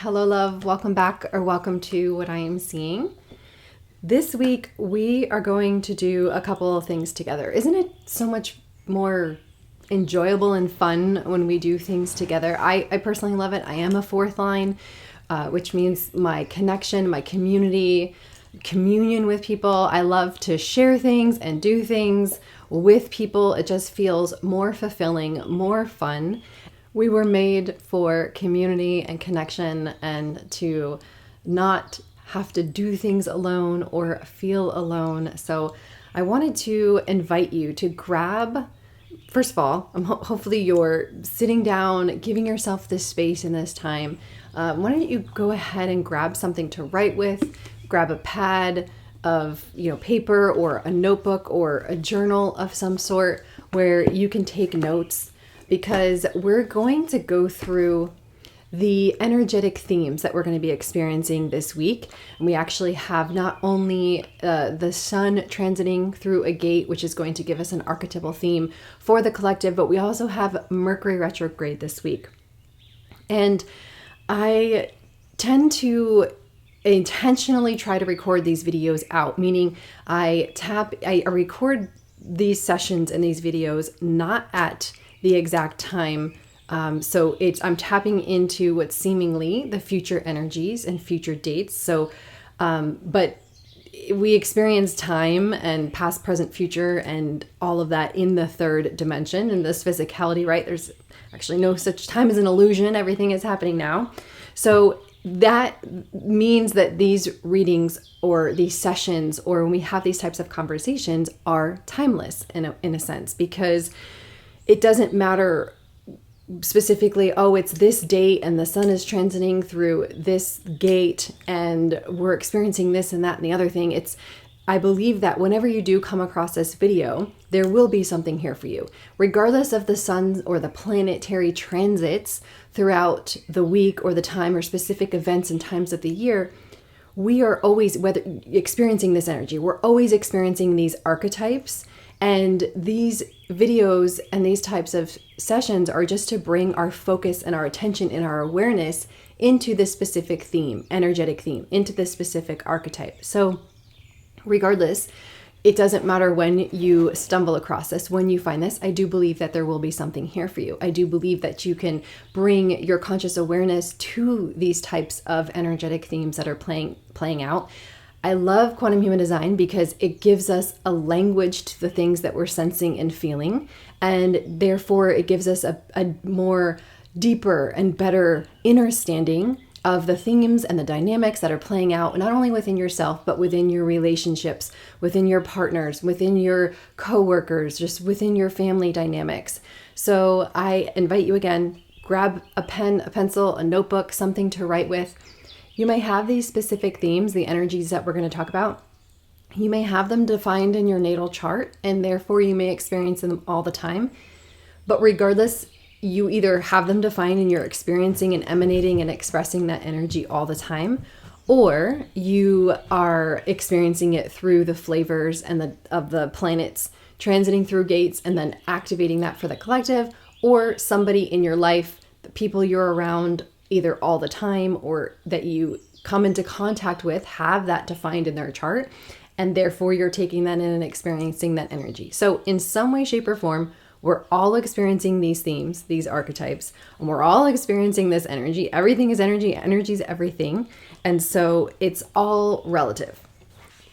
Hello, love. Welcome back or welcome to What I Am Seeing. This week, we are going to do a couple of things together. Isn't it so much more enjoyable and fun when we do things together? I personally love it. I am a fourth line, which means my connection, my community, communion with people. I love to share things and do things with people. It just feels more fulfilling, more fun. We were made for community and connection and to not have to do things alone or feel alone. So I wanted to invite you to grab, first of all, hopefully you're sitting down, giving yourself this space and this time. Why don't you go ahead and grab something to write with, grab a pad of paper or a notebook or a journal of some sort where you can take notes, because we're going to go through the energetic themes that we're going to be experiencing this week. And we actually have not only the sun transiting through a gate, which is going to give us an archetypal theme for the collective, but we also have Mercury Retrograde this week. And I tend to intentionally try to record these videos out, meaning I record these sessions and these videos not at the exact time. So I'm tapping into what's seemingly the future energies and future dates. So, but we experience time and past, present, future, and all of that in the third dimension, in this physicality, right? There's actually no such time as an illusion. Everything is happening now. So that means that these readings or these sessions, or when we have these types of conversations, are timeless in a sense, because it doesn't matter specifically, it's this date and the sun is transiting through this gate and we're experiencing this and that and the other thing. I believe that whenever you do come across this video, there will be something here for you. Regardless of the sun or the planetary transits throughout the week or the time or specific events and times of the year, we are always experiencing this energy. We're always experiencing these archetypes. And these videos and these types of sessions are just to bring our focus and our attention and our awareness into this specific theme, energetic theme, into this specific archetype. So regardless, it doesn't matter when you stumble across this, when you find this, I do believe that there will be something here for you. I do believe that you can bring your conscious awareness to these types of energetic themes that are playing out. I love quantum human design because it gives us a language to the things that we're sensing and feeling. And therefore it gives us a more deeper and better understanding of the themes and the dynamics that are playing out, not only within yourself, but within your relationships, within your partners, within your coworkers, just within your family dynamics. So I invite you again, grab a pen, a pencil, a notebook, something to write with. You may have these specific themes, the energies that we're going to talk about. You may have them defined in your natal chart, and therefore you may experience them all the time. But regardless, you either have them defined and you're experiencing and emanating and expressing that energy all the time, or you are experiencing it through the flavors and of the planets transiting through gates and then activating that for the collective, or somebody in your life, the people you're around either all the time or that you come into contact with have that defined in their chart, and therefore you're taking that in and experiencing that energy. So in some way, shape, or form, we're all experiencing these themes, these archetypes, and we're all experiencing this energy. Everything is energy, energy is everything. And so it's all relative.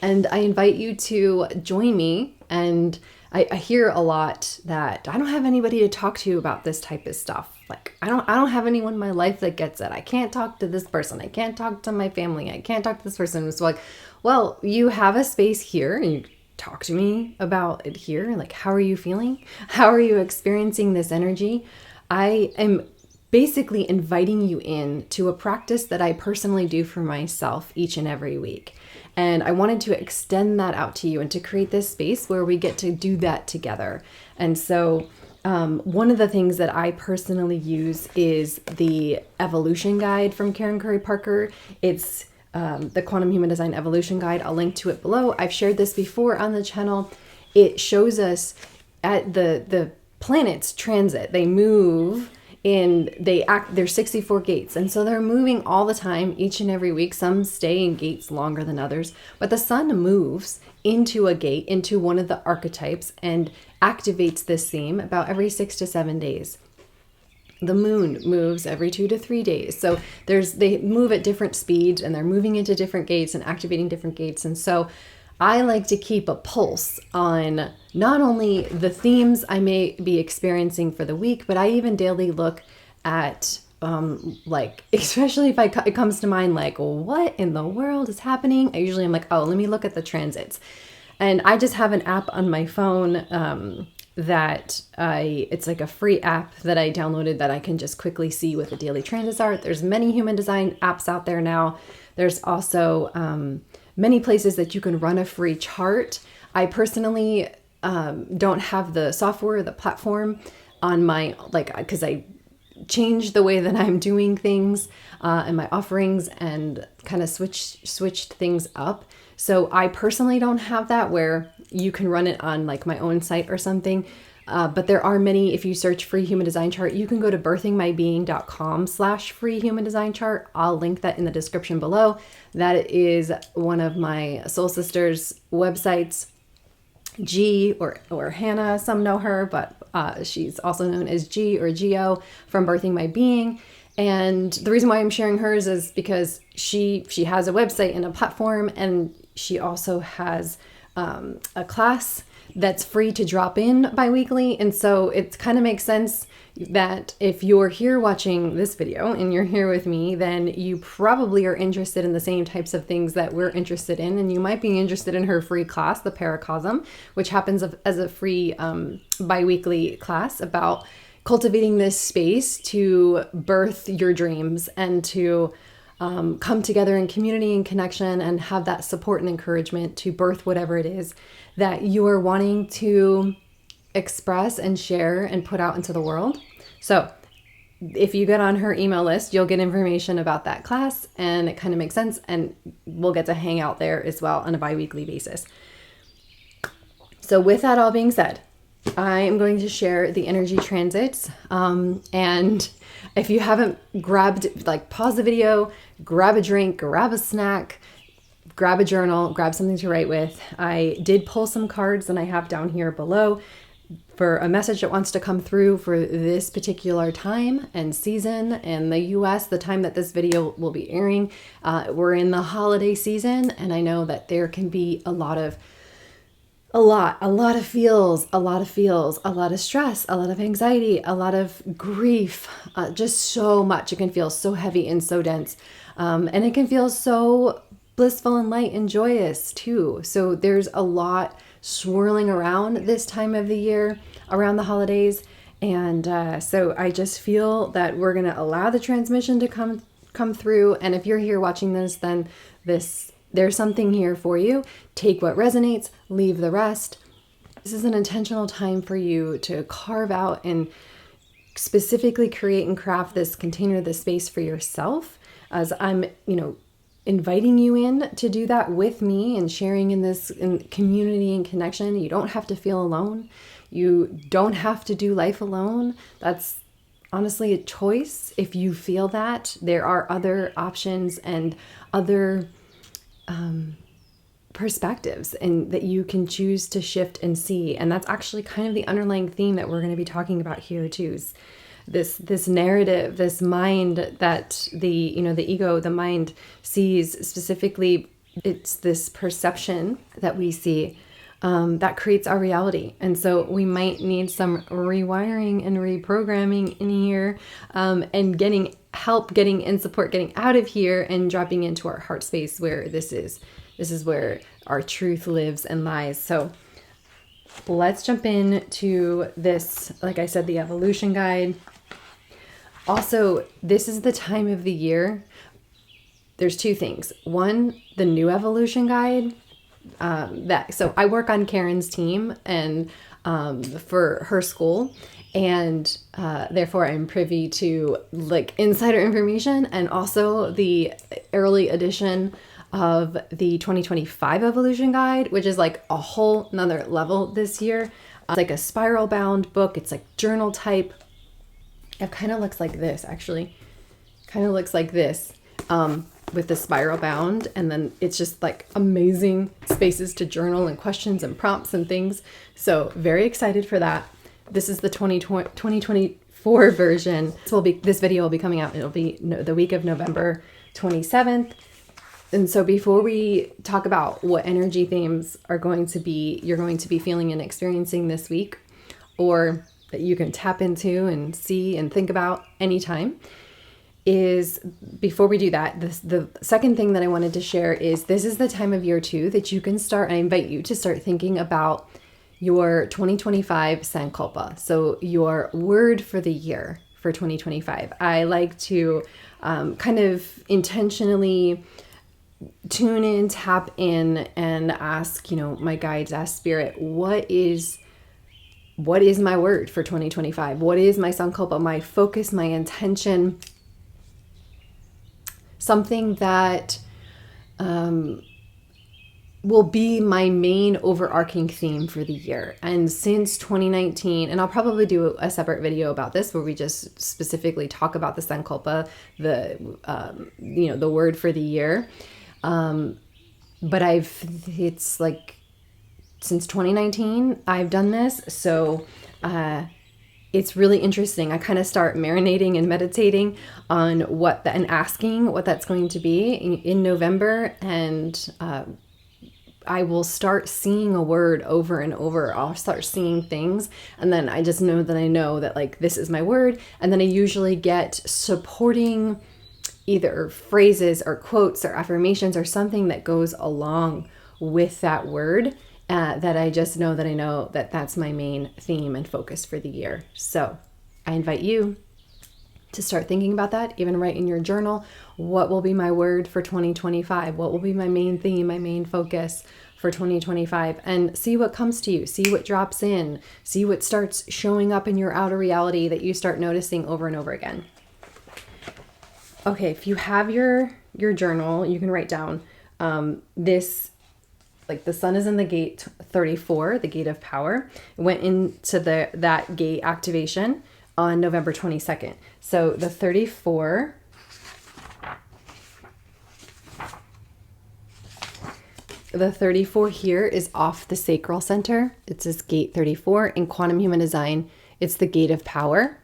And I invite you to join me. And I hear a lot that I don't have anybody to talk to about this type of stuff. Like I don't have anyone in my life that gets it. I can't talk to this person. I can't talk to my family. I can't talk to this person. So like, well, you have a space here and you talk to me about it here. Like, how are you feeling? How are you experiencing this energy? I am basically inviting you in to a practice that I personally do for myself each and every week. And I wanted to extend that out to you and to create this space where we get to do that together. And so one of the things that I personally use is the Evolution Guide from Karen Curry Parker. It's the Quantum Human Design Evolution Guide. I'll link to it below. I've shared this before on the channel. It shows us at the planets transit. They move and there's 64 gates, and so they're moving all the time, each and every week. Some stay in gates longer than others, but the sun moves into a gate, into one of the archetypes, and activates this theme about every 6 to 7 days. The moon moves every 2 to 3 days. So they move at different speeds, and they're moving into different gates and activating different gates. And so I like to keep a pulse on not only the themes I may be experiencing for the week, but I even daily look at, especially if it comes to mind, like, what in the world is happening? I'm like, oh, let me look at the transits. And I just have an app on my phone it's like a free app that I downloaded that I can just quickly see what the daily transits are. There's many human design apps out there now. There's also many places that you can run a free chart. I personally don't have the software, the platform on my, because I changed the way that I'm doing things and my offerings, and kind of switched things up. So I personally don't have that where you can run it on like my own site or something. But there are many. If you search free human design chart, you can go to birthingmybeing.com/free human design chart. I'll link that in the description below. That is one of my soul sisters' websites. G or Hannah, some know her, but she's also known as G or Geo from Birthing My Being. And the reason why I'm sharing hers is because she has a website and a platform, and she also has a class that's free to drop in bi-weekly. And so it kind of makes sense that if you're here watching this video and you're here with me, then you probably are interested in the same types of things that we're interested in. And you might be interested in her free class, the Paracosm, which happens as a free bi-weekly class about cultivating this space to birth your dreams and to come together in community and connection and have that support and encouragement to birth whatever it is that you are wanting to express and share and put out into the world. So if you get on her email list, you'll get information about that class, and it kind of makes sense, and we'll get to hang out there as well on a bi-weekly basis. So with that all being said, I am going to share the energy transits. And if you haven't pause the video, grab a drink, grab a snack, grab a journal, grab something to write with. I did pull some cards, and I have down here below for a message that wants to come through for this particular time and season in the US, the time that this video will be airing. We're in the holiday season, and I know that there can be a lot of feels, a lot of stress, a lot of anxiety, a lot of grief, just so much. It can feel so heavy and so dense. And it can feel so blissful and light and joyous too. So there's a lot swirling around this time of the year, around the holidays. And so I just feel that we're going to allow the transmission to come through. And if you're here watching this, then there's something here for you. Take what resonates, leave the rest. This is an intentional time for you to carve out and specifically create and craft this container, this space for yourself, as I'm, inviting you in to do that with me and sharing in community and connection. You don't have to feel alone. You don't have to do life alone. That's honestly a choice. If you feel that, there are other options and other perspectives and that you can choose to shift and see. And that's actually kind of the underlying theme that we're going to be talking about here too. Is this narrative, this mind that the ego, the mind sees specifically. It's this perception that we see that creates our reality. And so we might need some rewiring and reprogramming in here, and getting help, getting in support, getting out of here and dropping into our heart space where this is where our truth lives and lies. So let's jump into this, like I said, the evolution guide. Also, this is the time of the year. There's two things. One, the new evolution guide. So I work on Karen's team and for her school, and therefore I'm privy to insider information, and also the early edition of the 2025 evolution guide, which is a whole nother level this year. It's like a spiral bound book. It's like journal type. It kind of looks like this, actually. Kind of looks like this, with the spiral bound, and then it's just like amazing spaces to journal and questions and prompts and things. So very excited for that. This is the 2024 version. This video will be coming out. It'll be the week of November 27th. And so before we talk about what energy themes you're going to be feeling and experiencing this week, or that you can tap into and see and think about anytime, before we do that, the second thing that I wanted to share is this is the time of year too that you can I invite you to start thinking about your 2025 Sankalpa. So your word for the year for 2025. I like to kind of intentionally tune in, tap in, and ask, my guides, ask spirit, what is my word for 2025? What is my Sankalpa, my focus, my intention? Something that will be my main overarching theme for the year. And since 2019, and I'll probably do a separate video about this where we just specifically talk about the Sankalpa, the word for the year. But it's like since 2019 I've done this, so it's really interesting. I kind of start marinating and meditating on and asking what that's going to be in November, and I will start seeing a word over and over. I'll start seeing things, and then I just know that like this is my word, and then I usually get supporting either phrases or quotes or affirmations or something that goes along with that word. That I just know that that's my main theme and focus for the year. So I invite you to start thinking about that, even write in your journal, what will be my word for 2025? What will be my main theme, my main focus for 2025? And see what comes to you, see what drops in, see what starts showing up in your outer reality that you start noticing over and over again. Okay, if you have your journal, you can write down this. Like the sun is in the gate 34, the gate of power. It went into that gate activation on November 22nd. So the 34, here is off the sacral center. It says gate 34. In quantum human design, it's the gate of power.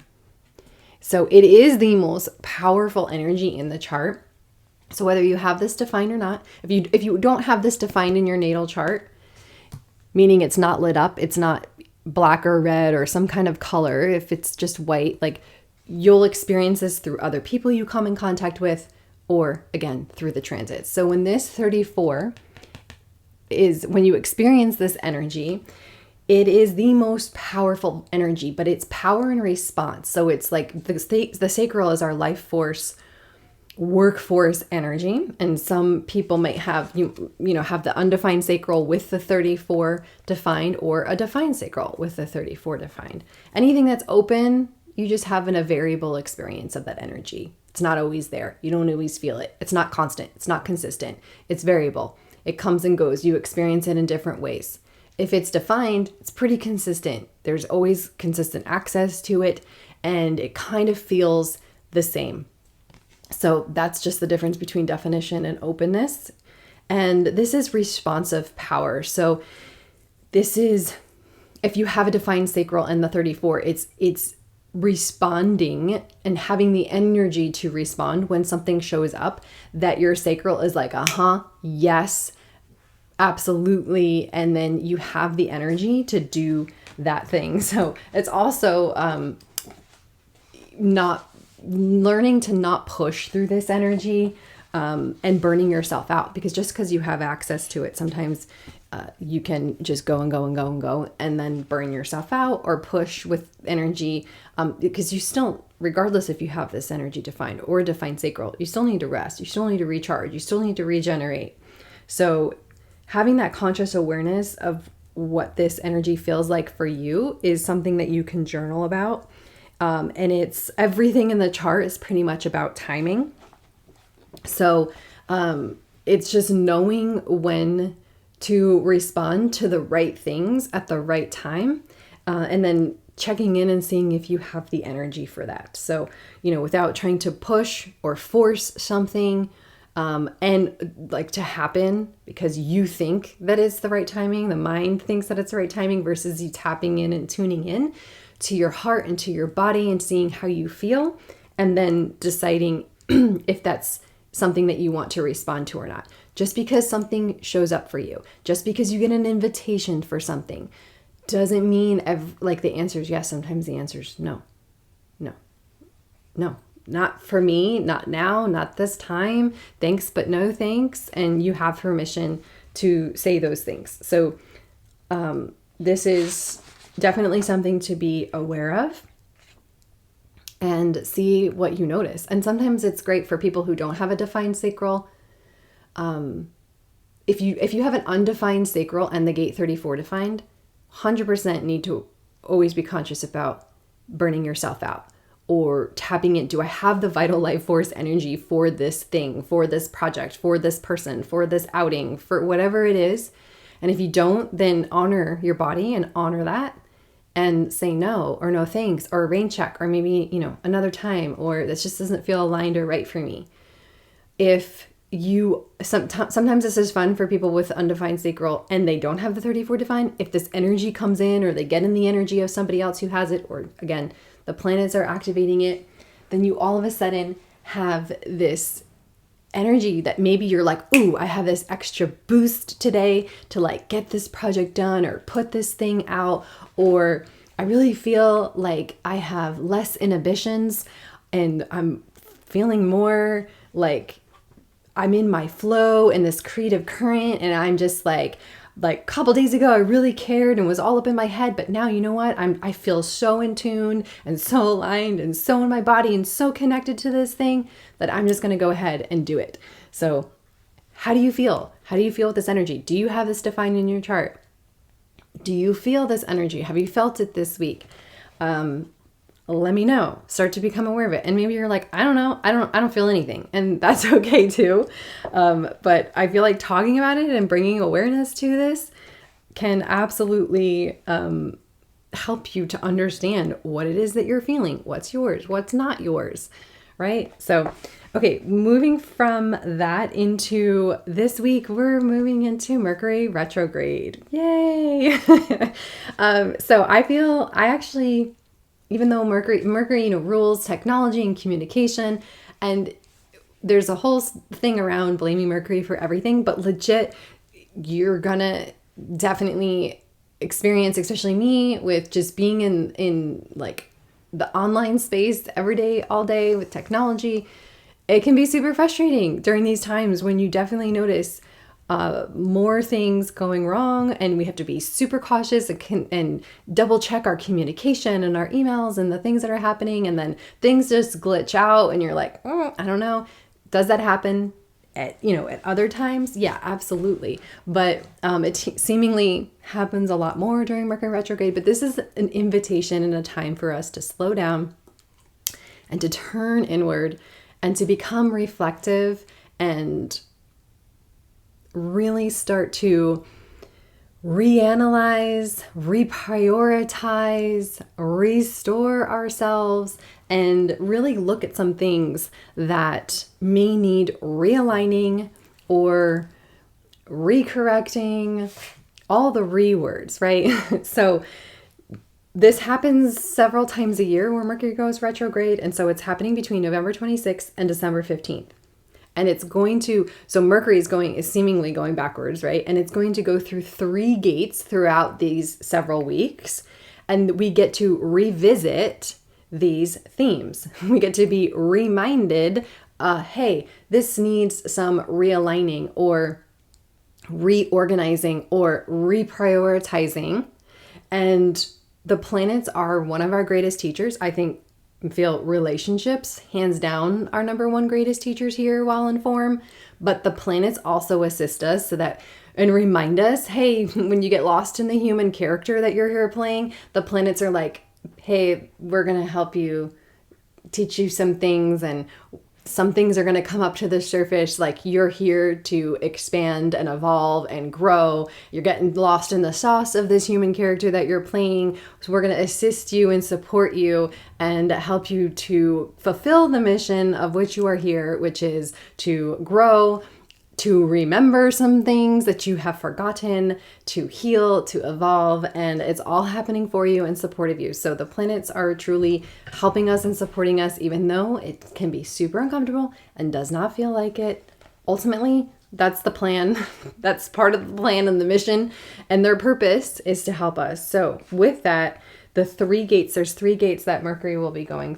So it is the most powerful energy in the chart. So whether you have this defined or not, if you don't have this defined in your natal chart, meaning it's not lit up, it's not black or red or some kind of color, if it's just white, like you'll experience this through other people you come in contact with, or again, through the transits. So when this 34 when you experience this energy, it is the most powerful energy, but it's power in response. So it's like the sacral is our life force, workforce energy, and some people might have have the undefined sacral with the 34 defined, or a defined sacral with the 34 defined. Anything that's open, you just have a variable experience of that energy. It's not always there. You don't always feel it. It's not constant. It's not consistent. It's variable. It comes and goes. You experience it in different ways. If it's defined, it's pretty consistent. There's always consistent access to it, and it kind of feels the same. So that's just the difference between definition and openness. And this is responsive power. So this is, if you have a defined sacral and the 34, it's responding and having the energy to respond when something shows up, that your sacral is like, yes, absolutely. And then you have the energy to do that thing. So it's also not learning to not push through this energy and burning yourself out, because just because you have access to it, sometimes you can just go and go and go and go and then burn yourself out, or push with energy because you still, regardless if you have this energy defined or defined sacral, you still need to rest, you still need to recharge, you still need to regenerate. So having that conscious awareness of what this energy feels like for you is something that you can journal about. And it's everything in the chart is pretty much about timing. So it's just knowing when to respond to the right things at the right time. and then checking in and seeing if you have the energy for that. So, without trying to push or force something, and like to happen because you think that it's the right timing, the mind thinks that it's the right timing, versus you tapping in and tuning in to your heart and to your body and seeing how you feel, and then deciding if that's something that you want to respond to or not. Just because something shows up for you, just because you get an invitation for something, doesn't mean the answer is yes. Sometimes the answer is no, no, no, not for me, not now, not this time. Thanks, but no thanks. And you have permission to say those things. So this is definitely something to be aware of and see what you notice. And sometimes it's great for people who don't have a defined sacral. If you have an undefined sacral and the gate 34 defined, 100% need to always be conscious about burning yourself out or tapping in. Do I have the vital life force energy for this thing, for this project, for this person, for this outing, for whatever it is? And if you don't, then honor your body and honor that and say no or no thanks or a rain check or maybe, another time, or this just doesn't feel aligned or right for me. If sometimes this is fun for people with undefined sacral and they don't have the 34 defined. If this energy comes in or they get in the energy of somebody else who has it, or again, the planets are activating it, then you all of a sudden have this energy that maybe you're like, ooh, I have this extra boost today to get this project done or put this thing out, or I really feel like I have less inhibitions and I'm feeling more like I'm in my flow in this creative current, and I'm just like a couple days ago, I really cared and was all up in my head, but now you know what? I feel so in tune and so aligned and so in my body and so connected to this thing that I'm just going to go ahead and do it. So how do you feel? How do you feel with this energy? Do you have this defined in your chart? Do you feel this energy? Have you felt it this week? Let me know. Start to become aware of it. And maybe you're like, I don't know. I don't feel anything. And that's okay too. But I feel like talking about it and bringing awareness to this can absolutely help you to understand what it is that you're feeling, what's yours, what's not yours, right? So, okay, moving from that into this week, we're moving into Mercury Retrograde. Yay! So I actually, even though Mercury, rules technology and communication, and there's a whole thing around blaming Mercury for everything, but legit, you're gonna definitely experience, especially me, with just being in the online space every day, all day with technology. It can be super frustrating during these times when you definitely notice more things going wrong, and we have to be super cautious and double check our communication and our emails and the things that are happening, and then things just glitch out and you're like, I don't know. Does that happen at other times? Yeah, absolutely. But it seemingly happens a lot more during Mercury retrograde, but this is an invitation and a time for us to slow down and to turn inward and to become reflective and really start to reanalyze, reprioritize, restore ourselves, and really look at some things that may need realigning or recorrecting, all the words, right? So this happens several times a year where Mercury goes retrograde, and so it's happening between November 26th and December 15th. And it's going to, so Mercury is seemingly going backwards, right? And it's going to go through 3 gates throughout these several weeks. And we get to revisit these themes. We get to be reminded, hey, this needs some realigning or reorganizing or reprioritizing. And the planets are one of our greatest teachers. I feel relationships, hands down, our number one greatest teachers here while in form, but the planets also assist us and remind us, hey, when you get lost in the human character that you're here playing, the planets are like, hey, we're going to help you, teach you some things, and Some things are going to come up to the surface, like you're here to expand and evolve and grow. You're getting lost in the sauce of this human character that you're playing. So we're going to assist you and support you and help you to fulfill the mission of which you are here, which is to grow, to remember some things that you have forgotten, to heal, to evolve, and it's all happening for you in support of you. So the planets are truly helping us and supporting us, even though it can be super uncomfortable and does not feel like it. Ultimately, that's the plan. That's part of the plan and the mission, and their purpose is to help us. So with that, there's 3 gates that Mercury will be going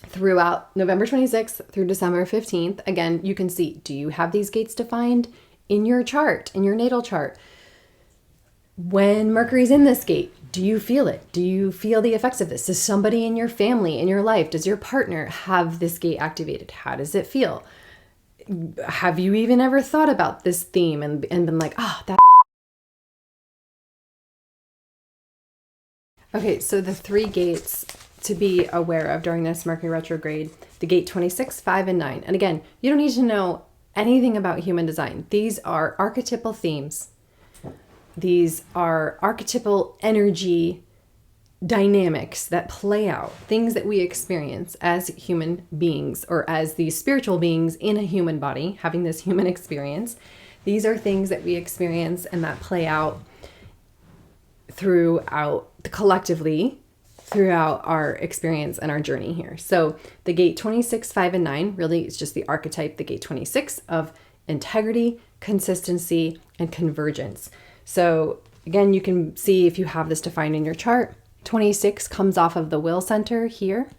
throughout November 26th through December 15th. Again, you can see, do you have these gates defined in your chart, in your natal chart? When Mercury's in this gate, do you feel it? Do you feel the effects of this? Does somebody in your family, in your life, does your partner have this gate activated? How does it feel? Have you even ever thought about this theme and been like, that. Okay, so the 3 gates to be aware of during this Mercury retrograde, the gate 26, 5, and 9. And again, you don't need to know anything about human design. These are archetypal themes. These are archetypal energy dynamics that play out, things that we experience as human beings or as these spiritual beings in a human body, having this human experience. These are things that we experience and that play out collectively throughout our experience and our journey here. So the gate 26, 5, and 9 really is just the archetype, the gate 26 of integrity, consistency, and convergence. So again, you can see if you have this defined in your chart, 26 comes off of the will center here.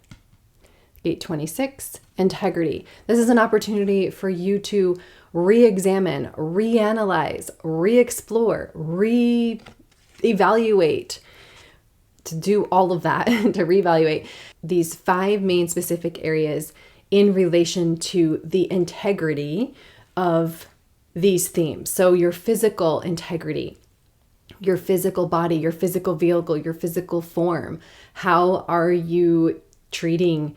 Gate 26, integrity. This is an opportunity for you to re-examine, reanalyze, re-explore, re-evaluate, to do all of that, to reevaluate these 5 main specific areas in relation to the integrity of these themes. So your physical integrity, your physical body, your physical vehicle, your physical form. How are you treating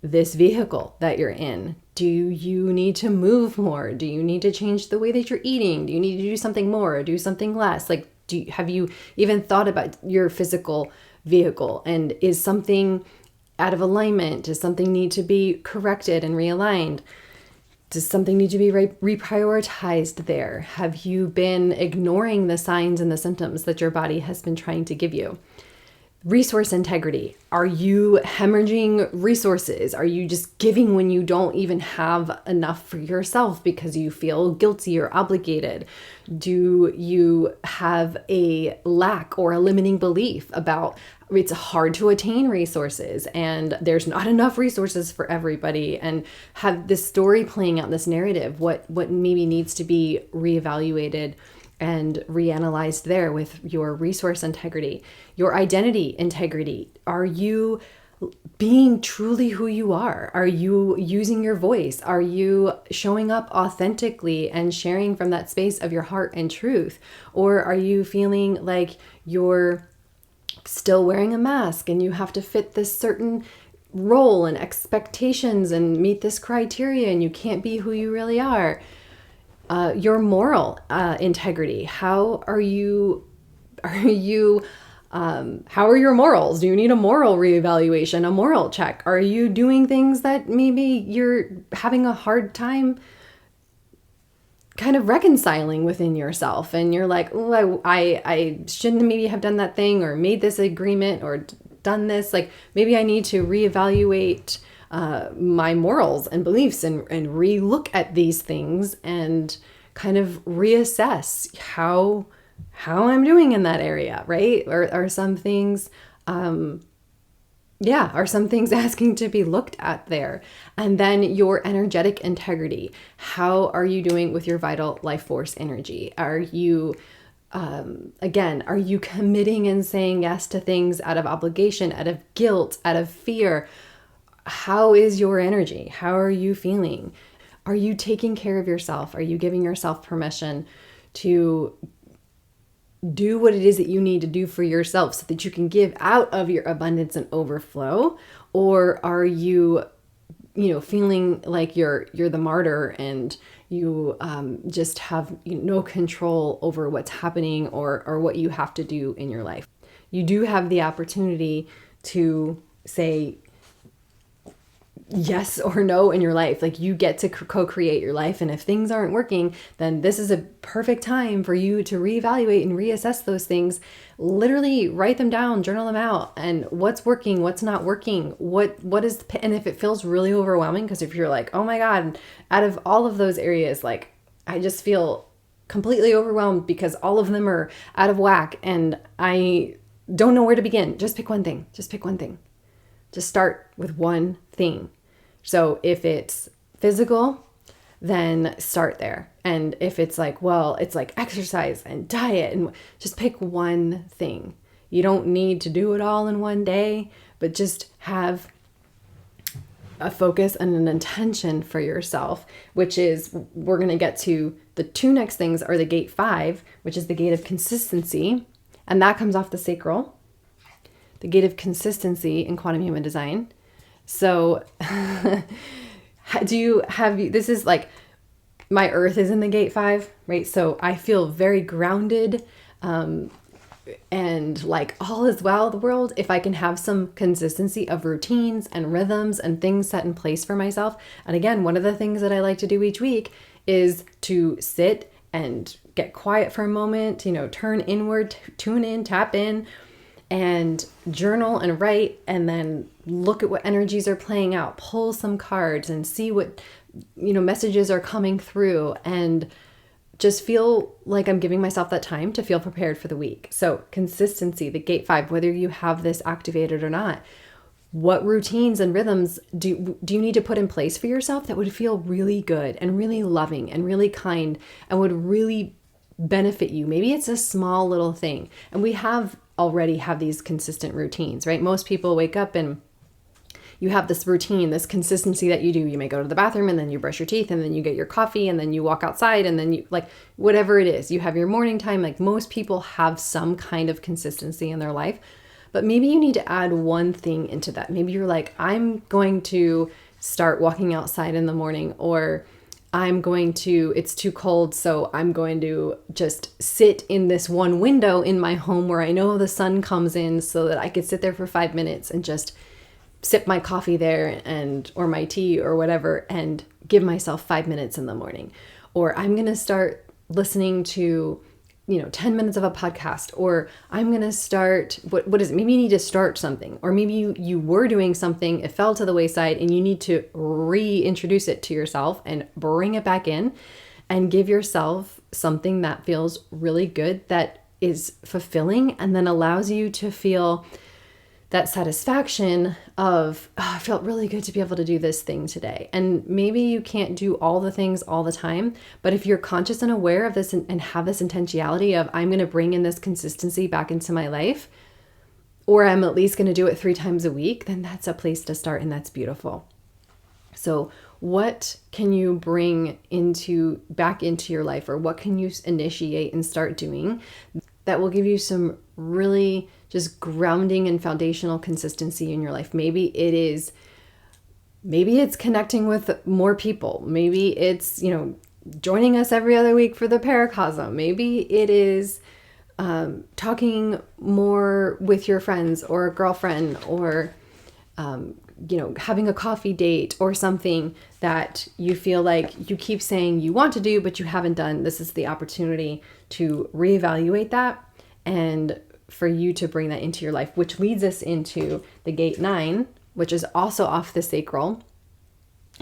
this vehicle that you're in? Do you need to move more? Do you need to change the way that you're eating? Do you need to do something more or do something less? Like, have you even thought about your physical vehicle? And is something out of alignment? Does something need to be corrected and realigned? Does something need to be reprioritized there? Have you been ignoring the signs and the symptoms that your body has been trying to give you? Resource integrity. Are you hemorrhaging resources? Are you just giving when you don't even have enough for yourself because you feel guilty or obligated? Do you have a lack or a limiting belief about it's hard to attain resources and there's not enough resources for everybody, and have this story playing out, this narrative, what maybe needs to be reevaluated and reanalyzed there with your resource integrity, your identity integrity. Are you being truly who you are? Are you using your voice? Are you showing up authentically and sharing from that space of your heart and truth? Or are you feeling like you're still wearing a mask and you have to fit this certain role and expectations and meet this criteria and you can't be who you really are? Your moral integrity. How are your morals? Do you need a moral reevaluation, a moral check? Are you doing things that maybe you're having a hard time kind of reconciling within yourself? And you're like, oh, I shouldn't maybe have done that thing or made this agreement or done this. Like maybe I need to reevaluate my morals and beliefs and re-look at these things and kind of reassess how I'm doing in that area, right? Or are some things, are some things asking to be looked at there? And then your energetic integrity. How are you doing with your vital life force energy? Are you are you committing and saying yes to things out of obligation, out of guilt, out of fear? How is your energy? How are you feeling? Are you taking care of yourself? Are you giving yourself permission to do what it is that you need to do for yourself so that you can give out of your abundance and overflow? Or are you feeling like you're the martyr and you just have no control over what's happening or what you have to do in your life. You do have the opportunity to say yes or no in your life. Like, you get to co-create your life. And if things aren't working, then this is a perfect time for you to reevaluate and reassess those things. Literally write them down, journal them out, and what's working, what's not working, and if it feels really overwhelming, because if you're like, oh my God, out of all of those areas, like, I just feel completely overwhelmed because all of them are out of whack and I don't know where to begin. Just pick one thing. Just start with one thing. So if it's physical, then start there. And if it's like, well, it's like exercise and diet, and just pick one thing. You don't need to do it all in one day, but just have a focus and an intention for yourself, which is, we're going to get to the two next things are the gate 5, which is the gate of consistency. And that comes off the sacral, the gate of consistency in quantum human design. So this is like, my earth is in the gate 5, right? So I feel very grounded, and like all is well in the world if I can have some consistency of routines and rhythms and things set in place for myself. And again, one of the things that I like to do each week is to sit and get quiet for a moment, turn inward, tune in, tap in, and journal and write, and then look at what energies are playing out, pull some cards and see what, messages are coming through, and just feel like I'm giving myself that time to feel prepared for the week. So consistency, the gate 5, whether you have this activated or not, what routines and rhythms do you need to put in place for yourself that would feel really good and really loving and really kind and would really benefit you? Maybe it's a small little thing. And we already have these consistent routines, right? Most people wake up and you have this routine, this consistency that you do. You may go to the bathroom and then you brush your teeth and then you get your coffee and then you walk outside and then you, like, whatever it is, you have your morning time. Like, most people have some kind of consistency in their life, but maybe you need to add one thing into that. Maybe you're like, I'm going to start walking outside in the morning, or it's too cold, so I'm going to just sit in this one window in my home where I know the sun comes in, so that I could sit there for 5 minutes and just sip my coffee there or my tea or whatever, and give myself 5 minutes in the morning. Or I'm going to start listening to 10 minutes of a podcast, or I'm going to start, what is it? Maybe you need to start something, or maybe you were doing something, it fell to the wayside, and you need to reintroduce it to yourself and bring it back in and give yourself something that feels really good, that is fulfilling, and then allows you to feel that satisfaction of, oh, I felt really good to be able to do this thing today. And maybe you can't do all the things all the time, but if you're conscious and aware of this and have this intentionality of, I'm going to bring in this consistency back into my life, or I'm at least going to do it 3 times a week, then that's a place to start, and that's beautiful. So what can you bring back into your life, or what can you initiate and start doing that will give you some really just grounding and foundational consistency in your life? Maybe it's connecting with more people. Maybe it's, joining us every other week for the Paracosm. Maybe it is talking more with your friends or a girlfriend, or, having a coffee date or something that you feel like you keep saying you want to do, but you haven't done. This is the opportunity to reevaluate that and for you to bring that into your life, which leads us into the gate 9, which is also off the sacral.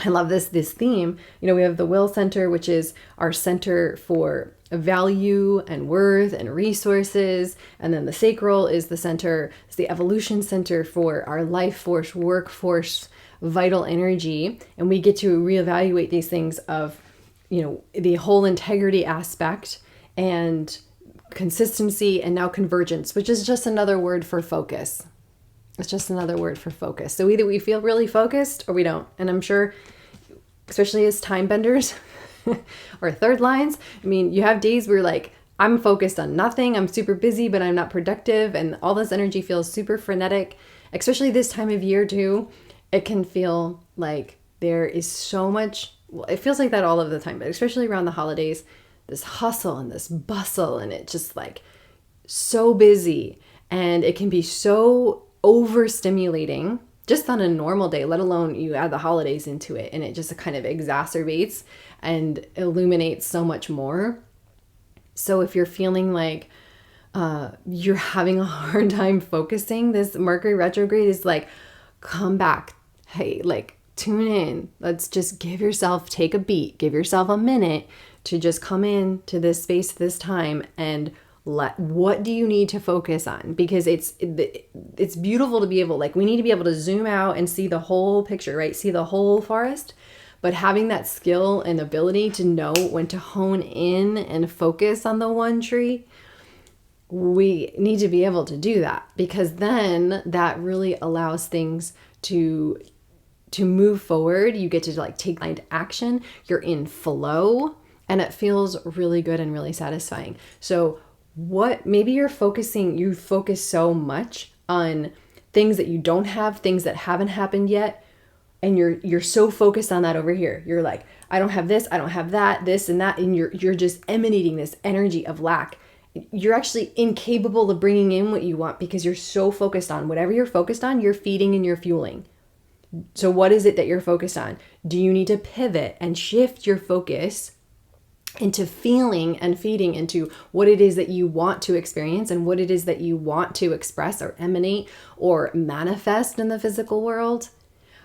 I love this theme. We have the will center, which is our center for value and worth and resources. And then the sacral is the center, it's the evolution center for our life force, workforce, vital energy. And we get to reevaluate these things of, the whole integrity aspect and consistency, and now convergence, which is just another word for focus. It's just another word for focus. So either we feel really focused or we don't. And I'm sure, especially as time benders or third lines, you have days where you're like, I'm focused on nothing. I'm super busy, but I'm not productive. And all this energy feels super frenetic, especially this time of year too. It can feel like There is so much, well, it feels like that all of the time, but especially around the holidays, this hustle and this bustle, and it just like so busy, and it can be so overstimulating just on a normal day, let alone you add the holidays into it, and it just kind of exacerbates and illuminates so much more. So if you're feeling like you're having a hard time focusing, this Mercury retrograde is like, come back. Hey, like, tune in. Let's just take a beat, give yourself a minute to just come in to this space, this time, and what do you need to focus on? Because it's beautiful to be able, like, we need to be able to zoom out and see the whole picture, right? See the whole forest. But having that skill and ability to know when to hone in and focus on the one tree, we need to be able to do that, because then that really allows things to move forward. You get to like take action. You're in flow, and it feels really good and really satisfying. So maybe you focus so much on things that you don't have, things that haven't happened yet, and you're so focused on that over here. You're like, I don't have this, I don't have that, this and that, and you're just emanating this energy of lack. You're actually incapable of bringing in what you want because you're so focused on whatever you're focused on, you're feeding and you're fueling. So what is it that you're focused on? Do you need to pivot and shift your focus into feeling and feeding into what it is that you want to experience and what it is that you want to express or emanate or manifest in the physical world?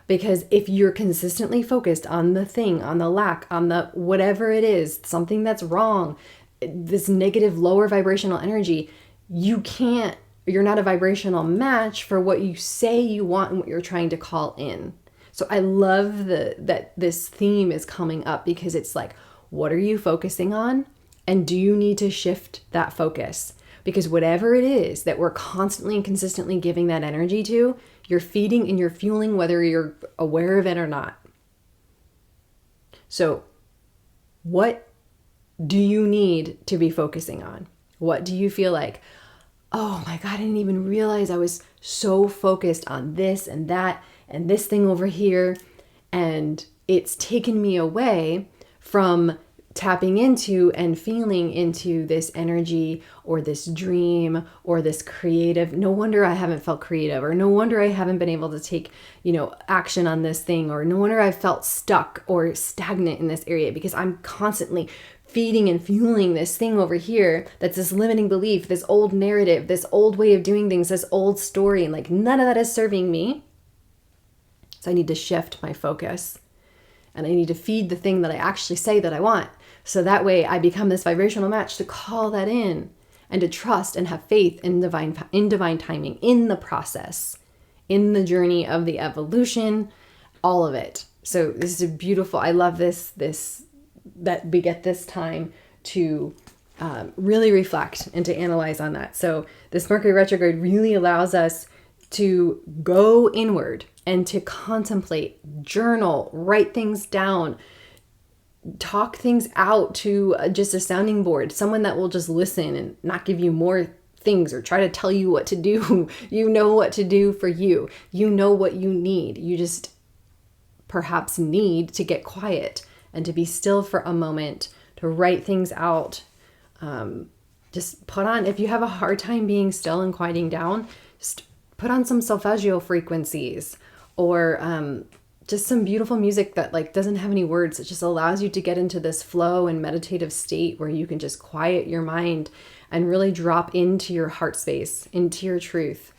Because if you're consistently focused on the thing, on the lack, on the whatever it is, something that's wrong, this negative, lower vibrational energy, you're not a vibrational match for what you say you want and what you're trying to call in. So I love that this theme is coming up, because it's like, what are you focusing on? And do you need to shift that focus? Because whatever it is that we're constantly and consistently giving that energy to, you're feeding and you're fueling, whether you're aware of it or not. So what do you need to be focusing on? What do you feel like, oh my God, I didn't even realize I was so focused on this and that and this thing over here, and it's taken me away from tapping into and feeling into this energy or this dream or this creative. No wonder I haven't felt creative, or no wonder I haven't been able to take, action on this thing, or no wonder I've felt stuck or stagnant in this area, because I'm constantly feeding and fueling this thing over here that's this limiting belief, this old narrative, this old way of doing things, this old story, and like none of that is serving me. So I need to shift my focus, and I need to feed the thing that I actually say that I want. So that way I become this vibrational match to call that in and to trust and have faith in divine timing, in the process, in the journey of the evolution, all of it. So this is beautiful. I love this that we get this time to really reflect and to analyze on that. So this Mercury retrograde really allows us to go inward and to contemplate, journal, write things down, talk things out to just a sounding board, someone that will just listen and not give you more things or try to tell you what to do. You know what to do for you. You know what you need. You just perhaps need to get quiet and to be still for a moment, to write things out. Just put on, if you have a hard time being still and quieting down, just put on some solfeggio frequencies, or just some beautiful music that like doesn't have any words. It just allows you to get into this flow and meditative state where you can just quiet your mind and really drop into your heart space, into your truth.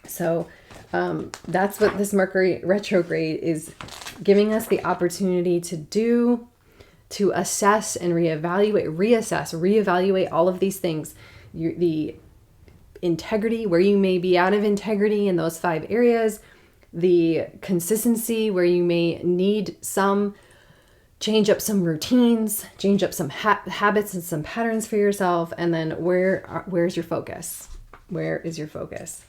So that's what this Mercury retrograde is giving us the opportunity to do, to assess and reevaluate all of these things. The integrity, where you may be out of integrity in those 5 areas, the consistency, where you may need change up some routines, change up some habits and some patterns for yourself, and then where's your focus? Where is your focus?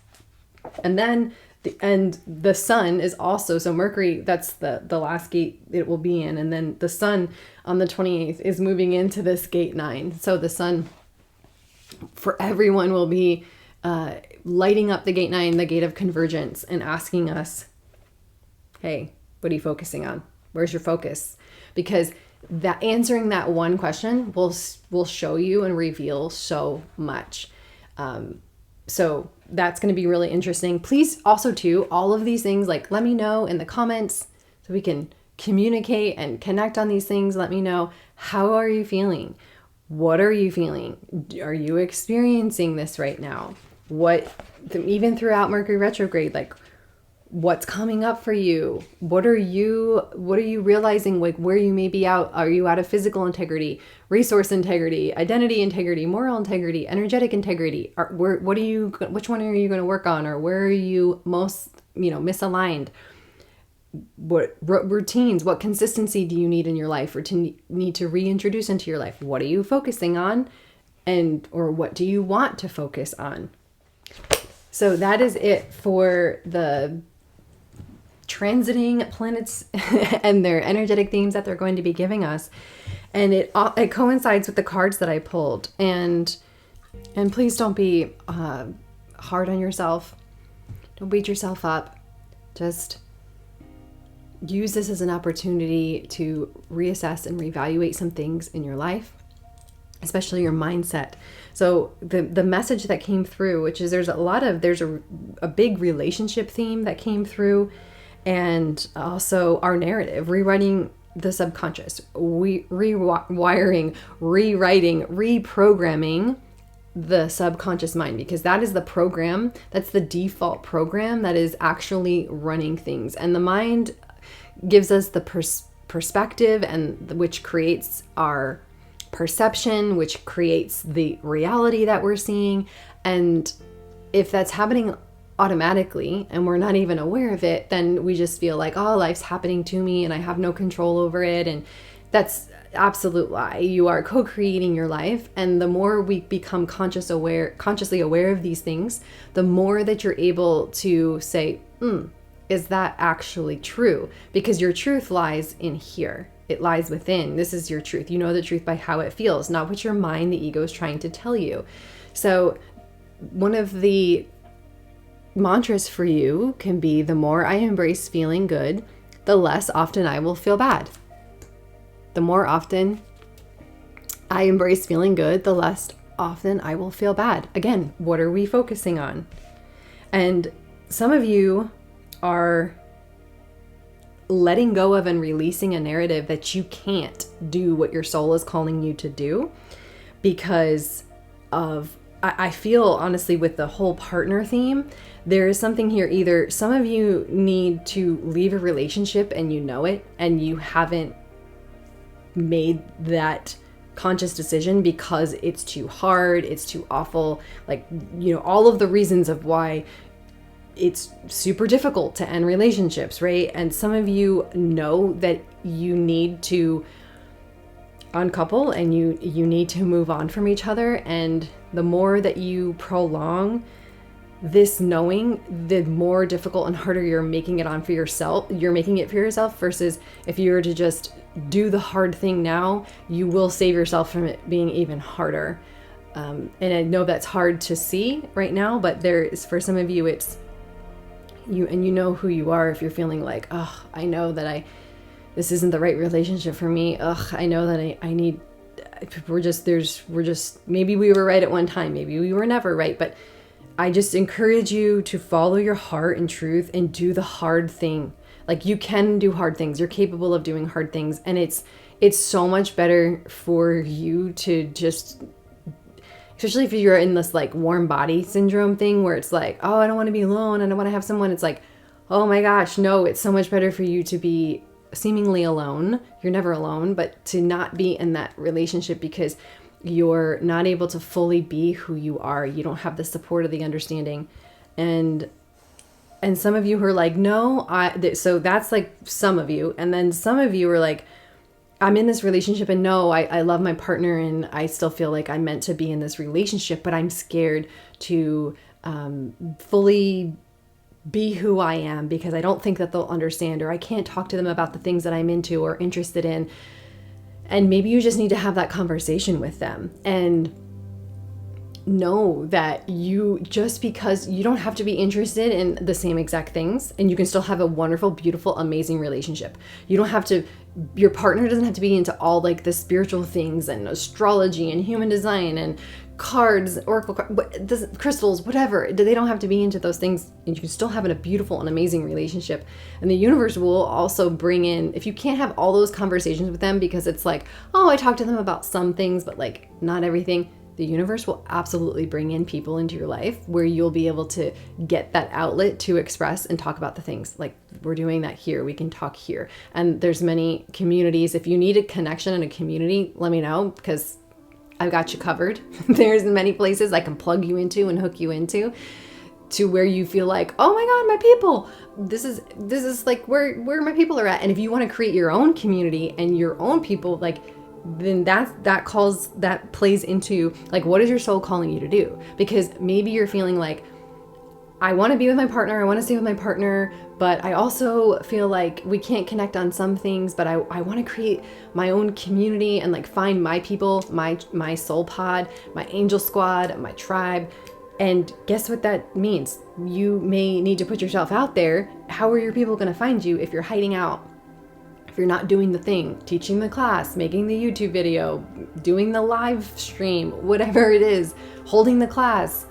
And then the sun is also, so Mercury, that's the last gate it will be in, and then the sun on the 28th is moving into this gate 9. So the sun for everyone will be lighting up the gate 9, the gate of convergence, and asking us, hey, What are you focusing on? Where's your focus? Because that answering that one question will show you and reveal so much. So that's going to be really interesting. Please also too, all of these things, like let me know in the comments so we can communicate and connect on these things. Let me know, how are you feeling? What are you feeling? Are you experiencing this right now? Even throughout Mercury retrograde, like what's coming up for you? What are you realizing, like where you may be out? Are you out of physical integrity, resource integrity, identity integrity, moral integrity, energetic integrity? Which one are you going to work on? Or where are you most, misaligned? What routines, what consistency do you need in your life or need to reintroduce into your life? What are you focusing on? Or what do you want to focus on? So that is it for the transiting planets and their energetic themes that they're going to be giving us. And it coincides with the cards that I pulled. And please don't be hard on yourself. Don't beat yourself up. Just use this as an opportunity to reassess and reevaluate some things in your life, especially your mindset. So the message that came through, which is there's a big relationship theme that came through, and also our narrative, rewriting the subconscious, rewiring, rewriting, reprogramming the subconscious mind, because that is the program, that's the default program that is actually running things. And the mind gives us the perspective, and which creates our perception, which creates the reality that we're seeing. And if that's happening automatically and we're not even aware of it, then we just feel like, oh, life's happening to me and I have no control over it. And that's absolute lie. You are co-creating your life. And the more we become consciously aware of these things, the more that you're able to say, is that actually true? Because your truth lies in here. It lies within. This is your truth. You know the truth by how it feels, not what your mind, the ego, is trying to tell you. So one of the mantras for you can be, the more I embrace feeling good, the less often I will feel bad. The more often I embrace feeling good, the less often I will feel bad. Again, what are we focusing on? And some of you are letting go of and releasing a narrative that you can't do what your soul is calling you to do because of, I feel honestly with the whole partner theme, there is something here. Either some of you need to leave a relationship and you know it, and you haven't made that conscious decision because it's too hard, it's too awful, like, all of the reasons of why it's super difficult to end relationships, right? And some of you know that you need to uncouple and you need to move on from each other. And the more that you prolong this knowing, the more difficult and harder you're making it for yourself versus if you were to just do the hard thing now, you will save yourself from it being even harder. And I know that's hard to see right now, but there is, for some of you, it's you, and you know who you are. If you're feeling like, oh, I know that this isn't the right relationship for me. I know that I need, maybe we were right at one time, maybe we were never right, but I just encourage you to follow your heart and truth and do the hard thing. Like, you can do hard things. You're capable of doing hard things. And it's so much better for you to just, especially if you're in this like warm body syndrome thing where it's like, oh, I don't want to be alone. I don't want to have someone. It's like, oh my gosh, no, it's so much better for you to be seemingly alone. You're never alone, but to not be in that relationship because you're not able to fully be who you are. You don't have the support of the understanding. And some of you who are like, no, so that's like some of you. And then some of you are like, I'm in this relationship and no, I love my partner and I still feel like I'm meant to be in this relationship, but I'm scared to fully be who I am because I don't think that they'll understand, or I can't talk to them about the things that I'm into or interested in. And maybe you just need to have that conversation with them. And know that just because you don't have to be interested in the same exact things, and you can still have a wonderful, beautiful, amazing relationship. You don't have to, your partner doesn't have to be into all like the spiritual things and astrology and human design and cards, oracle cards, crystals, whatever. They don't have to be into those things, and you can still have a beautiful and amazing relationship. And the universe will also bring in, if you can't have all those conversations with them because it's like, oh, I talked to them about some things, but like not everything, the universe will absolutely bring in people into your life where you'll be able to get that outlet to express and talk about the things. Like, we're doing that here. We can talk here. And there's many communities. If you need a connection in a community, let me know, because I've got you covered. There's many places I can plug you into and hook you into to where you feel like, oh my God, my people, this is like where my people are at. And if you want to create your own community and your own people, like, then that plays into like, what is your soul calling you to do? Because maybe you're feeling like, I want to be with my partner, I want to stay with my partner, but I also feel like we can't connect on some things, but I want to create my own community and like find my people, my soul pod, my angel squad, my tribe. And guess what that means? You may need to put yourself out there. How are your people going to find you if you're hiding out? If you're not doing the thing, teaching the class, making the YouTube video, doing the live stream, whatever it is, holding the class,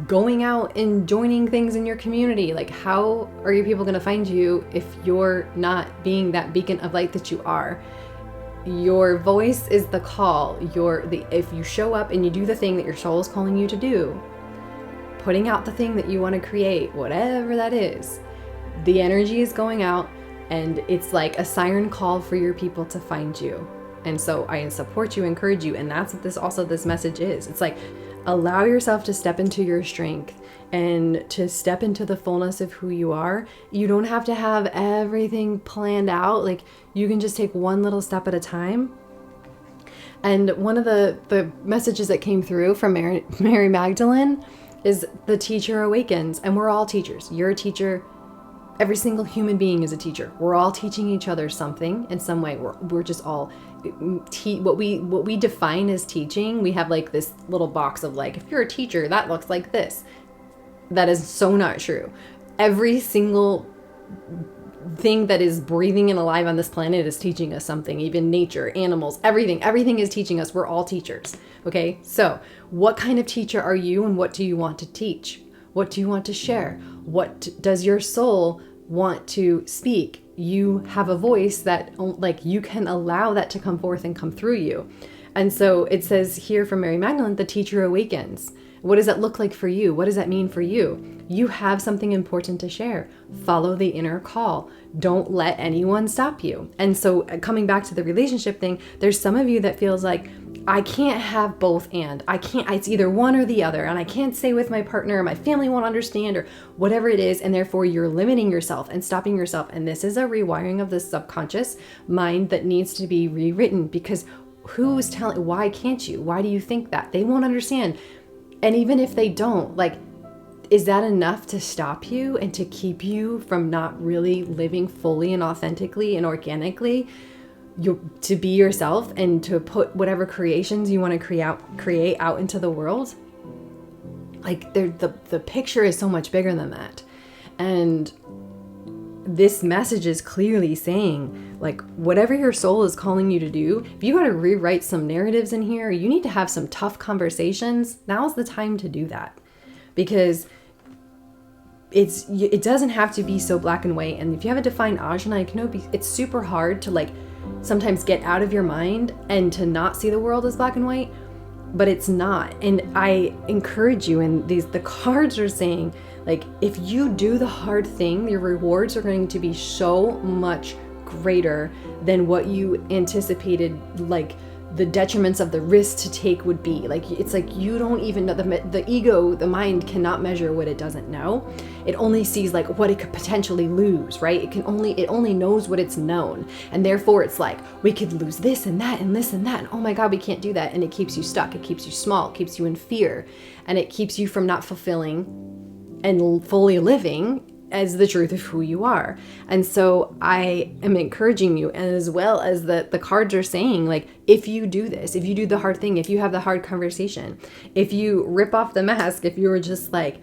going out and joining things in your community. Like, how are your people going to find you if you're not being that beacon of light that you are? Your voice is the call. If you show up and you do the thing that your soul is calling you to do, putting out the thing that you want to create, whatever that is, the energy is going out. And it's like a siren call for your people to find you. And so I support you, encourage you. And that's what this message is. It's like, allow yourself to step into your strength and to step into the fullness of who you are. You don't have to have everything planned out. Like, you can just take one little step at a time. And one of the messages that came through from Mary Magdalene is the teacher awakens. And we're all teachers. You're a teacher. Every single human being is a teacher. We're all teaching each other something in some way. We're just all what we define as teaching. We have like this little box of like, if you're a teacher, that looks like this. That is so not true. Every single thing that is breathing and alive on this planet is teaching us something. Even nature, animals, everything is teaching us. We're all teachers. Okay, so what kind of teacher are you, and what do you want to teach? What do you want to share? What does your soul want to speak? You have a voice that, like, you can allow that to come forth and come through you. And so it says here from Mary Magdalene, the teacher awakens. What does that look like for you? What does that mean for you? You have something important to share. Follow the inner call. Don't let anyone stop you. And so coming back to the relationship thing, there's some of you that feels like, I can't have both, and it's either one or the other, and I can't stay with my partner, or my family won't understand, or whatever it is, and therefore you're limiting yourself and stopping yourself. And this is a rewiring of the subconscious mind that needs to be rewritten, because who's telling, why can't you? Why do you think that? They won't understand. And even if they don't, like, is that enough to stop you and to keep you from not really living fully and authentically and organically? To be yourself and to put whatever creations you want to create out into the world? Like, the picture is so much bigger than that. And this message is clearly saying, like, whatever your soul is calling you to do, if you got to rewrite some narratives in here, you need to have some tough conversations, now's the time to do that. Because it doesn't have to be so black and white. And if you have a defined ajna, it's super hard to, like, sometimes get out of your mind and to not see the world as black and white, but it's not. And I encourage you, and the cards are saying, like, if you do the hard thing, your rewards are going to be so much greater than what you anticipated, like the detriments of the risk to take would be. Like, it's like, you don't even know, the ego, the mind cannot measure what it doesn't know. It only sees like what it could potentially lose, right? It only knows what it's known. And therefore it's like, we could lose this and that and this and that. And oh my God, we can't do that. And it keeps you stuck. It keeps you small. It keeps you in fear. And it keeps you from not fulfilling and fully living as the truth of who you are. And so I am encouraging you, and as well as the cards are saying, like, if you do this, if you do the hard thing, if you have the hard conversation, if you rip off the mask, if you're just like,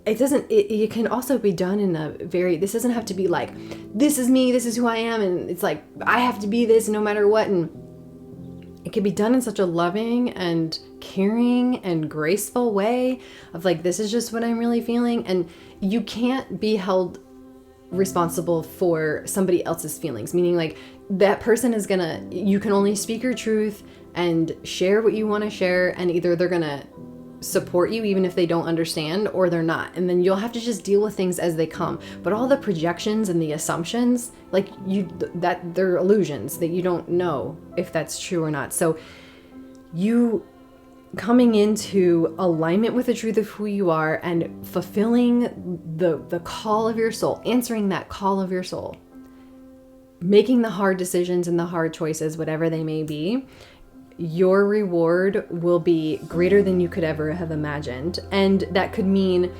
it can also be done in a very, this doesn't have to be like, this is me, this is who I am, and it's like, I have to be this no matter what. And it can be done in such a loving and caring and graceful way of like, this is just what I'm really feeling. And you can't be held responsible for somebody else's feelings, meaning like that person is you can only speak your truth and share what you want to share, and either they're gonna support you even if they don't understand, or they're not, and then you'll have to just deal with things as they come. But all the projections and the assumptions, like that they're illusions that you don't know if that's true or not. So you coming into alignment with the truth of who you are and fulfilling the call of your soul, answering that call of your soul, making the hard decisions and the hard choices, whatever they may be, your reward will be greater than you could ever have imagined. And that could mean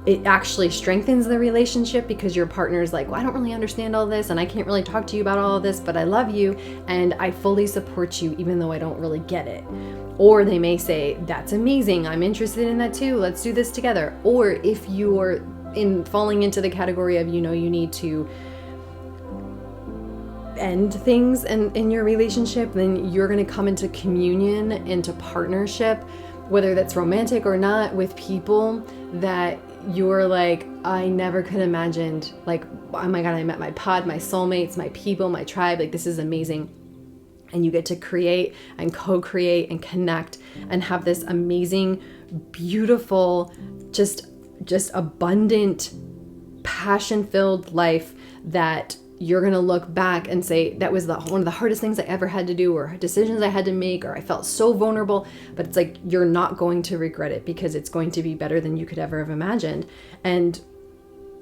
it actually strengthens the relationship because your partner's like, well, I don't really understand all this and I can't really talk to you about all of this, but I love you and I fully support you even though I don't really get it. Or they may say, that's amazing, I'm interested in that too, let's do this together. Or if you're falling into the category of, you need to end things in your relationship, then you're going to come into communion, into partnership, whether that's romantic or not, with people that you're like, I never could have imagined, like, oh my God, I met my pod, my soulmates, my people, my tribe, like this is amazing. And you get to create and co-create and connect and have this amazing, beautiful, just abundant, passion-filled life that you're going to look back and say, that was one of the hardest things I ever had to do, or decisions I had to make, or I felt so vulnerable. But it's like, you're not going to regret it because it's going to be better than you could ever have imagined. And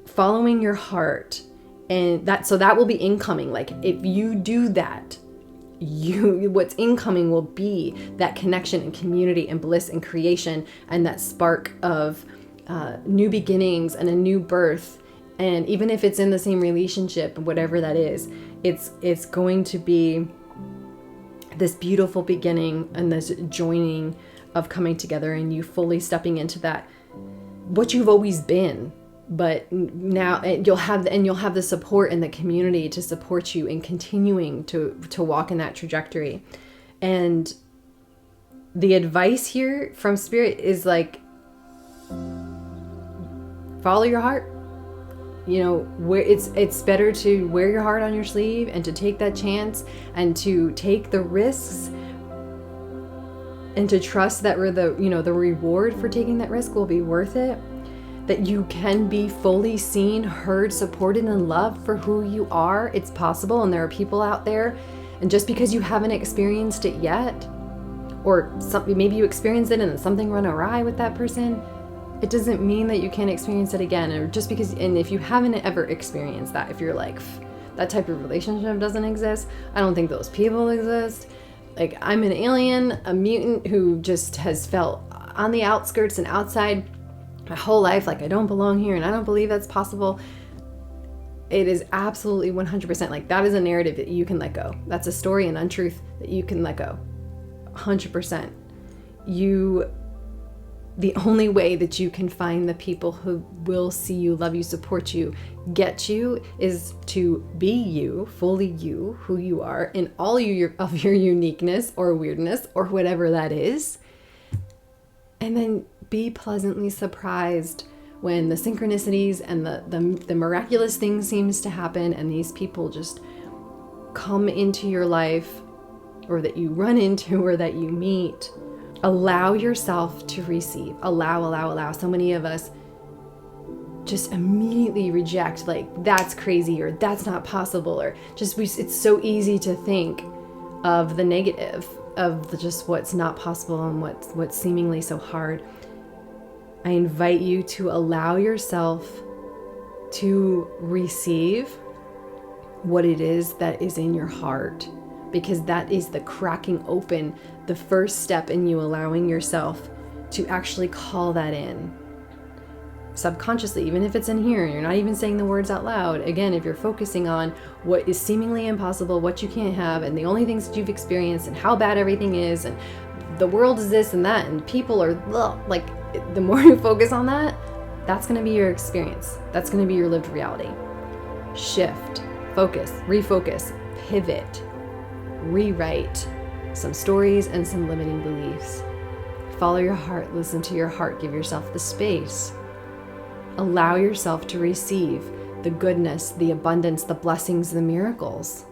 following your heart, and that will be incoming. Like if you do that, what's incoming will be that connection and community and bliss and creation and that spark of new beginnings and a new birth. And even if it's in the same relationship, whatever that is, it's going to be this beautiful beginning and this joining of coming together and you fully stepping into that, what you've always been. But now you'll have the support in the community to support you in continuing to walk in that trajectory. And the advice here from Spirit is like, follow your heart. Where it's better to wear your heart on your sleeve and to take that chance and to take the risks and to trust that the reward for taking that risk will be worth it. That you can be fully seen, heard, supported, and loved for who you are. It's possible, and there are people out there. And just because you haven't experienced it yet, or maybe you experienced it and something went awry with that person, it doesn't mean that you can't experience it again. Or just because, and if you haven't ever experienced that, if you're like, that type of relationship doesn't exist, I don't think those people exist. Like, I'm an alien, a mutant who just has felt on the outskirts and outside my whole life, like I don't belong here and I don't believe that's possible. It is absolutely 100% like, that is a narrative that you can let go. That's a story and untruth that you can let go. 100%. The only way that you can find the people who will see you, love you, support you, get you, is to be you, fully you, who you are, in all of your uniqueness or weirdness or whatever that is. And then be pleasantly surprised when the synchronicities and the miraculous things seems to happen and these people just come into your life, or that you run into, or that you meet. Allow yourself to receive. Allow. So many of us just immediately reject, like, that's crazy, or that's not possible, or it's so easy to think of the negative, of just what's not possible and what's seemingly so hard. I invite you to allow yourself to receive what it is that is in your heart, because that is the cracking open, the first step in you allowing yourself to actually call that in. subconsciously, even if it's in here and you're not even saying the words out loud, again, if you're focusing on what is seemingly impossible, what you can't have, and the only things that you've experienced and how bad everything is, and the world is this and that, and people are like, the more you focus on that, that's going to be your experience. That's going to be your lived reality. Shift, focus, refocus, pivot, rewrite some stories and some limiting beliefs. Follow your heart, listen to your heart, give yourself the space. Allow yourself to receive the goodness, the abundance, the blessings, the miracles.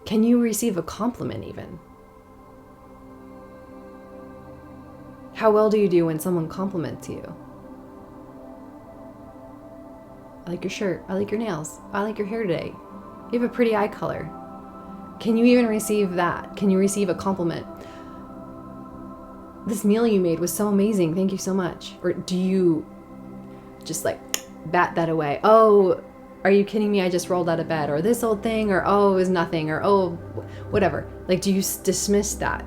Can you receive a compliment even? How well do you do when someone compliments you? I like your shirt. I like your nails. I like your hair today. You have a pretty eye color. Can you even receive that? Can you receive a compliment? This meal you made was so amazing. Thank you so much. Or do you just like bat that away? Oh, are you kidding me? I just rolled out of bed. Or this old thing. Or oh, it was nothing. Or oh, whatever. Like, do you dismiss that?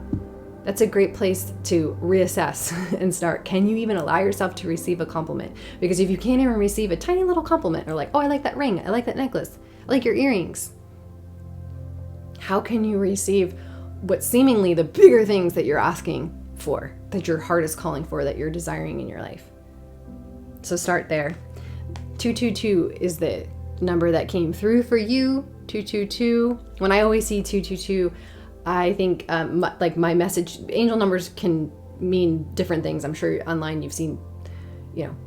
That's a great place to reassess and start. Can you even allow yourself to receive a compliment? Because if you can't even receive a tiny little compliment, or like, oh, I like that ring. I like that necklace. I like your earrings. How can you receive what seemingly the bigger things that you're asking for, that your heart is calling for, that you're desiring in your life? So start there. 222 is the number that came through for you. 222. When I always see 222, I think like my message, angel numbers can mean different things. I'm sure online you've seen,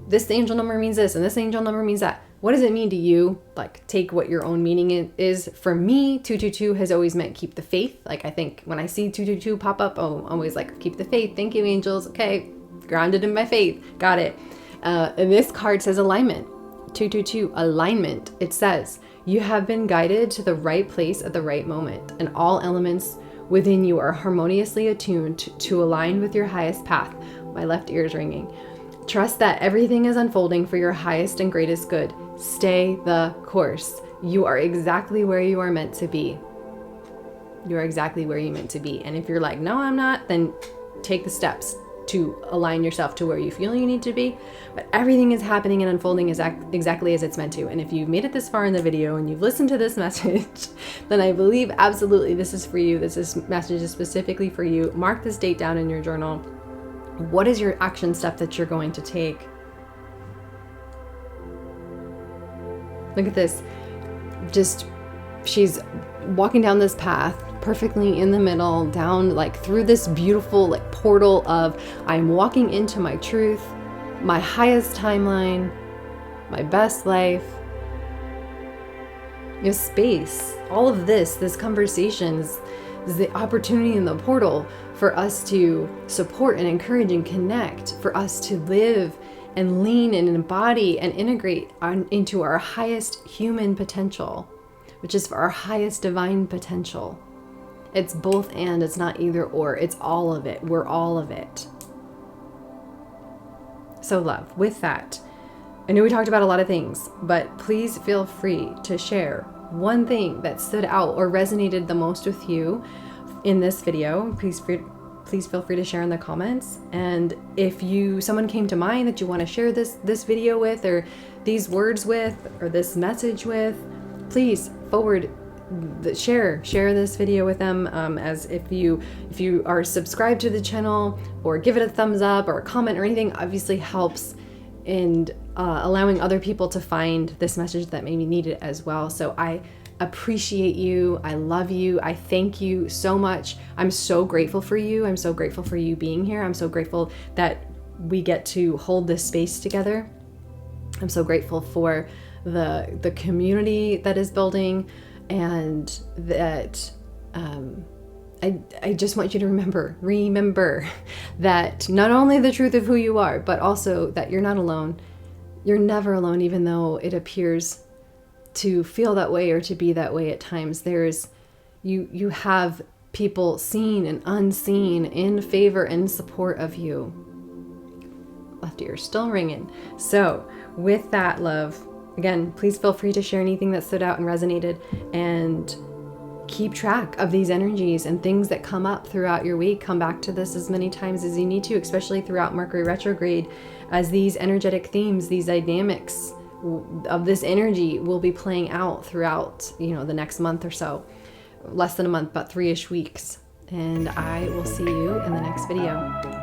this angel number means this and this angel number means that. What does it mean to you? Like, take what your own meaning is. For me, 222 has always meant keep the faith. Like, I think when I see 222 pop up, I'm always like, keep the faith. Thank you, angels. Okay, grounded in my faith. Got it. And this card says alignment. 222, alignment. It says, you have been guided to the right place at the right moment, and all elements within you are harmoniously attuned to align with your highest path. My left ear is ringing. Trust that everything is unfolding for your highest and greatest good. Stay the course. You are exactly where you are meant to be. You are exactly where you're meant to be. And if you're like, no, I'm not, then take the steps to align yourself to where you feel you need to be. But everything is happening and unfolding exactly as it's meant to. And if you've made it this far in the video and you've listened to this message, then I believe absolutely this is for you. This message is specifically for you. Mark this date down in your journal. What is your action step that you're going to take? Look at this. She's walking down this path perfectly in the middle, down like through this beautiful like portal of I'm walking into my truth, my highest timeline, my best life. Space. All of this conversation is the opportunity in the portal for us to support and encourage and connect, for us to live and lean and embody and integrate into our highest human potential, which is for our highest divine potential. It's both and, it's not either or, it's all of it. We're all of it. So love, with that, I know we talked about a lot of things, but please feel free to share one thing that stood out or resonated the most with you in this video. Please feel free to share in the comments. And if someone came to mind that you want to share this video with, or these words with, or this message with, please share this video with them. As if you are subscribed to the channel, or give it a thumbs up or a comment or anything, obviously helps in allowing other people to find this message that maybe need it as well. So I appreciate you. I love you. I thank you so much. I'm so grateful for you. I'm so grateful for you being here. I'm so grateful that we get to hold this space together. I'm so grateful for the community that is building, and that I just want you to remember that not only the truth of who you are, but also that you're not alone. You're never alone, even though it appears to feel that way or to be that way at times. You have people seen and unseen in favor and support of you. Left ear still ringing. So with that, love, again, please feel free to share anything that stood out and resonated, and keep track of these energies and things that come up throughout your week. Come back to this as many times as you need to, especially throughout Mercury retrograde, as these energetic themes, these dynamics of this energy will be playing out throughout, the next month or so. Less than a month, but 3-ish weeks. And I will see you in the next video.